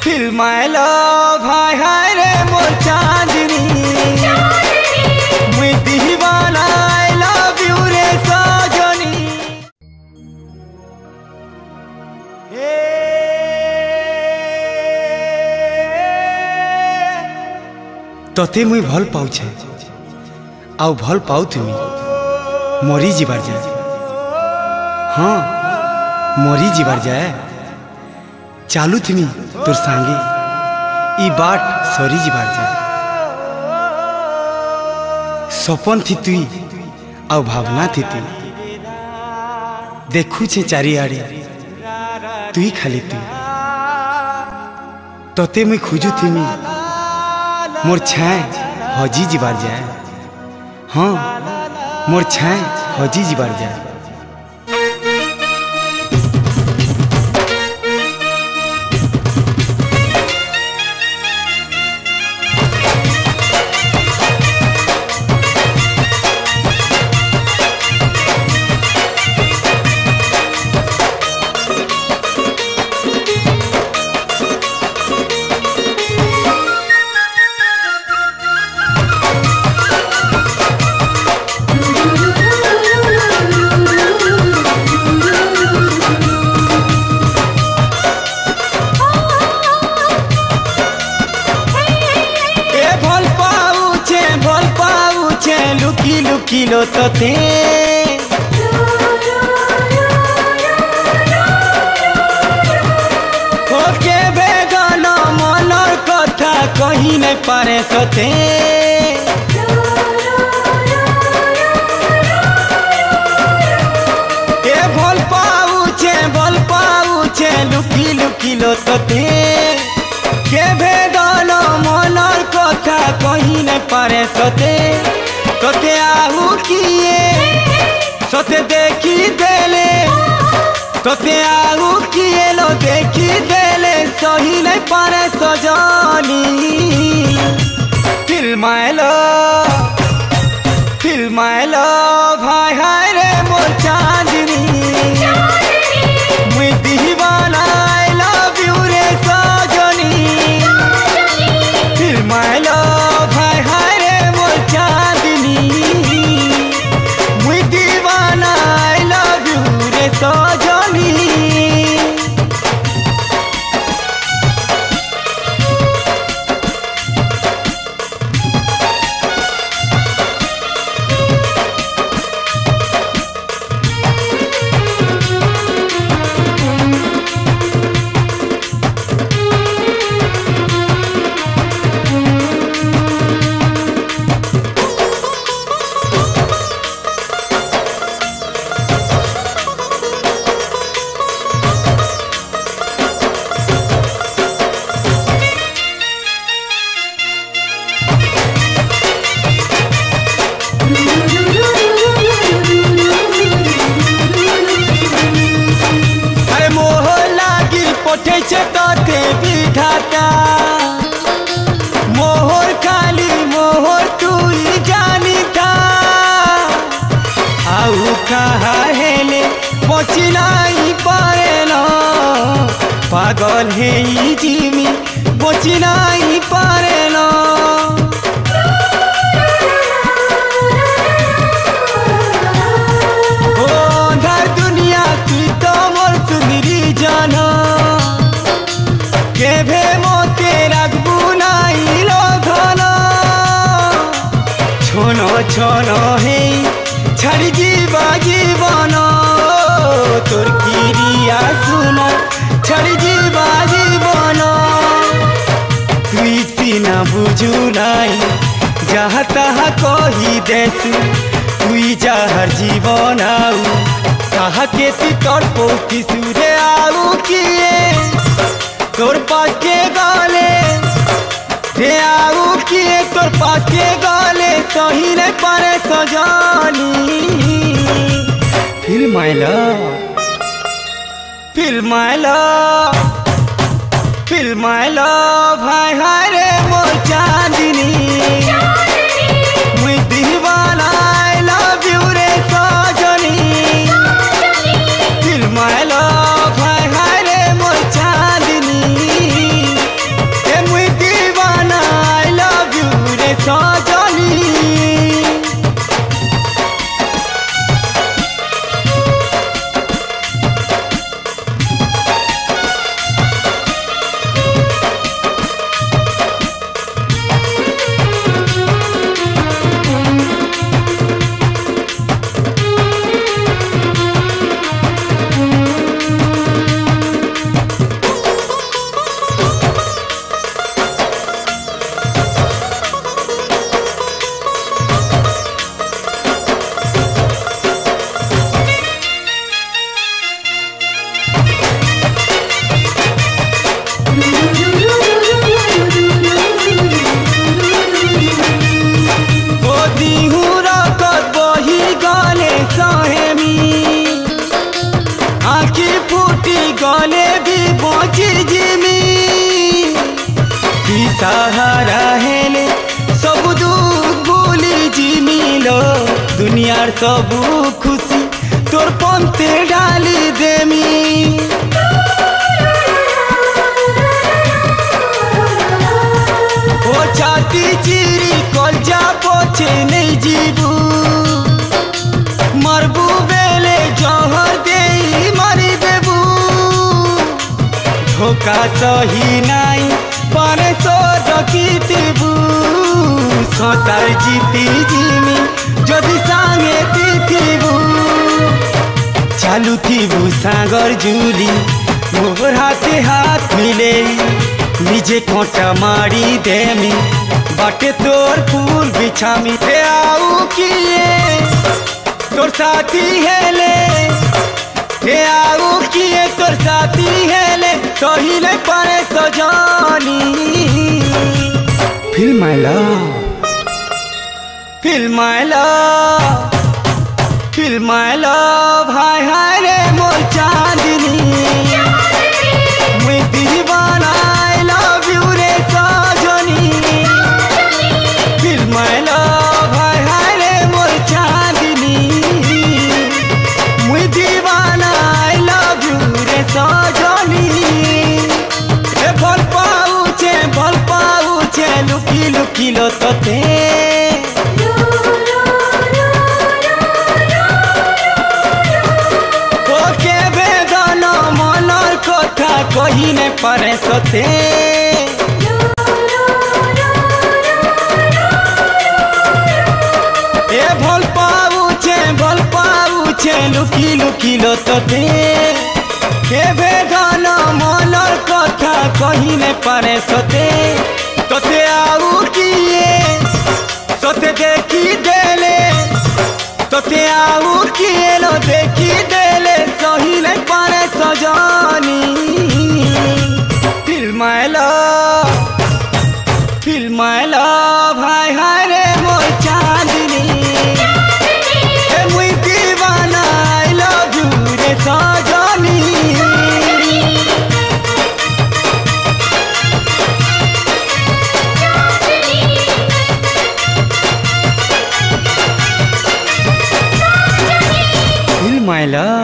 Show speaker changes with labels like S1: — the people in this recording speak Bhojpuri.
S1: Feel my love, हाय हाय रे मोर चांदनी मुई दीवाना I love you रे सजनी। तोते मुई भल पाउछे आउ भल पाउ तुमी मरी जीवार जाए। हाँ मरी जीवार जाए चालू तुमी तोर सांगे ई बाट सरी जीवार जाए। सपन थी तुई आउ भावना थी तुई देखु छे चारिआडे तुई खाली तुई तोते मुई खोजु थीमी मोर छाए हजी जीवार जाए। हाँ मोर छाए हजी जीवार जाए। लुकी लुकी लो तोते ओके बेगान मनर कथा कही नहीं पारे सोते। ए भल पाउछे लुकी लुकी लो तोते के बेगान मनर कथा कही नहीं पारे सोते। तोते आहू किए सोते देखी देले तोते आहू किए लो देखी देले सही नहीं पारे सजनी। Feel my love हाय हाय रे मोर चांदनी मुई दीवाना I love you रे सजनी। Feel my love हाय हाय रे मोर चांदनी मुई दीवाना I love you रे सजनी। तोते विधाता मोहर खाली मोहर तुई जानी था आउ कहा हेले बची नहीं पारे न पागल है जिमी बची नहीं पारे न। दुनिया तुई तो मोर सुंदरी जाना केभे मोते राखबू नाई लो धन छोनो छोनो हे छाड़ी जीवा जीवन तोर किरिया सुना छाड़ी जीवा जीवन तुई सीना बुझू नाई जहाँ तहाँ कही देसु तुई जहर जीवन आउ कहा के तोर पोती सुरे आउ किए तोर पास के गाले रे आऊ किए तोर पास के गाले सही नहीं पारे सजनी। Feel my love हाय हाय रे मोर चांदनी मुई दीवाना I love you रे सजनी। Feel my love हाय हाय रे मोर चांदनी सहारा हेले सब दुख भूली जिमिलो दुनियार सब खुशी तोर पंते डाली देमी ओ छाती चिरी कलजा पोछे नहीं जीबू मरबू बेले जहर देई मरी देबू धोखा सही नाई पाने सो डकीतिबू संसार जीती जिमी जदि सांगे तीथिबू चालू थीबू सागर जुली मोर हाथे हाथ मिले निजे कोटा मारी देमी बाटे तोर फूल बिछामी हे आऊ किए तोर साथी हेले हे आऊ किए तोर साथी हेले सहिले पारे सजानी फील माय लव फील माय लव फील माय लव हाय हाय रे मोर चांदनी मुई दीवाना आई लव यू रे सजनी फील माय लव हाय हाय रे मोर चांदनी मुई दीवाना आई लव यू रे सजनी ए भल पाउछे लुकी लुकी लो तोते कही ने पारे सते ए भल पाउछे लुकी लुकी लो तोते के बेगान मनर कथा कही ने पारे सते तोते आऊ किए सते देखी देले तोते आऊ किए लो देखी देले सही ने पारे सजनी फील माय लव हाय हाय रे मोर चांदनी ए मुई दीवाना आई लव यू रे सजनी फील माय लव